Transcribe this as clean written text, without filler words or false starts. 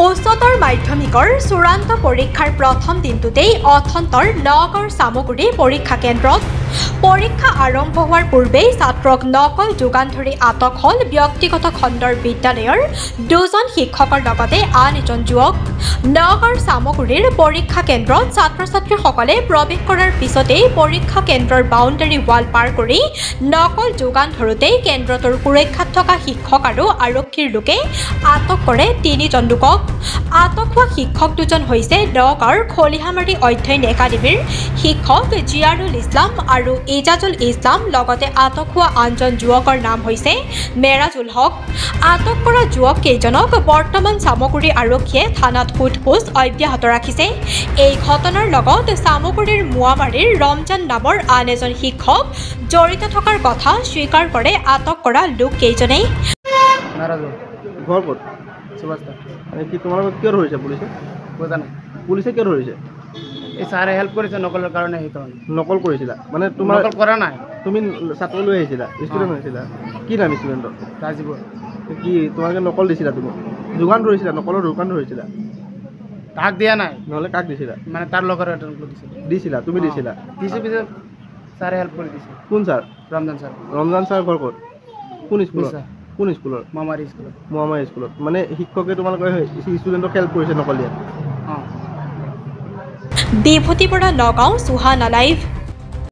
উচ্চতৰ মাধ্যমিকৰ চূড়ান্ত পৰীক্ষাৰ প্ৰথম দিনটোতেই অথন্তৰ নগাঁৱৰ চামগুৰি পৰীক্ষা কেন্দ্ৰত পৰীক্ষা আৰম্ভ হোৱাৰ পূৰ্বেই ছাত্ৰক নকল যোগান ধৰি আটক হ'ল ব্যক্তিগত খণ্ডৰ বিদ্যালয়ৰ দুজন শিক্ষকৰ লগতে আন এজন যুৱক। নগাঁৱৰ চামগুৰিৰ পৰীক্ষা কেন্দ্ৰত ছাত্ৰ ছাত্ৰীসকলে প্ৰৱেশ কৰাৰ পিছতেই পৰীক্ষা কেন্দ্ৰৰ বাউণ্ডাৰী ৱাল পাৰ কৰি নকল যোগান ধৰোঁতেই কেন্দ্ৰটোৰ সুৰক্ষাত থকা শিক্ষক আৰু আৰক্ষীৰ লোকে আটক কৰে তিনিজন লোকক। আটক হোৱা শিক্ষক দুজন হৈছে নগাঁৱৰ খলিহামাৰী অধ্যয়ন একাডেমীৰ শিক্ষক জিয়াৰুল ইছলাম আৰু ইজাজুল ইছলাম। লগতে আটক হোৱা আনজন যুৱকৰ নাম হৈছে মেৰাজুল হক। আটক কৰা যুৱক কেইজনক বৰ্তমান চামগুৰি আৰক্ষীয়ে থানাত সোধপোছ অব্যাহত ৰাখিছে। এই ঘটনাৰ লগত চামগুৰিৰ মোৱামাৰীৰ ৰমজান নামৰ আন এজন শিক্ষক জড়িত থকাৰ কথা স্বীকাৰ কৰে আটক কৰা লোক কেইজনে। কি তোমালোকক কিয় ধৰিছে পুলিচে? বুজা নাই। পুলিচে কিয় ধৰিছে? এই ছাৰে হেল্প কৰিছে নকলৰ কাৰণে সেইকাৰণে। নকল কৰিছিলা মানে তোমাৰ নকল কৰা নাই। তুমি ছাত্ৰ লৈ আহিছিলা, ষ্টুডেণ্ট হৈছিলা? কি নাম ষ্টুডেণ্টৰ? ৰাজীৱৰ। কি তোমালোকে নকল দিছিলা? তুমি যোগান ধৰিছিলা, নকলৰ যোগান ধৰিছিলা? তাক দিয়া নাই। নহ'লে কাক দিছিলা? মানে তাৰ লগৰ এজন দিছিলা, তুমি দিছিলা? পিছে পিছে ছাৰে হেল্প কৰি দিছে। কোন sir? Ramzan sir. Ramzan sir ঘৰ ক'ত? কোন স্কুলত? নিশ্চয়। কোন স্কুলৰ? মোৱামাৰী স্কুলত। মোৱামাৰী স্কুলত। মানে শিক্ষকে তোমালোকৰ ষ্টুডেণ্টক হেল্প কৰিছে নকলীয়া? বিভূতি বৰা, নগাঁও, সুহানা লাইভ।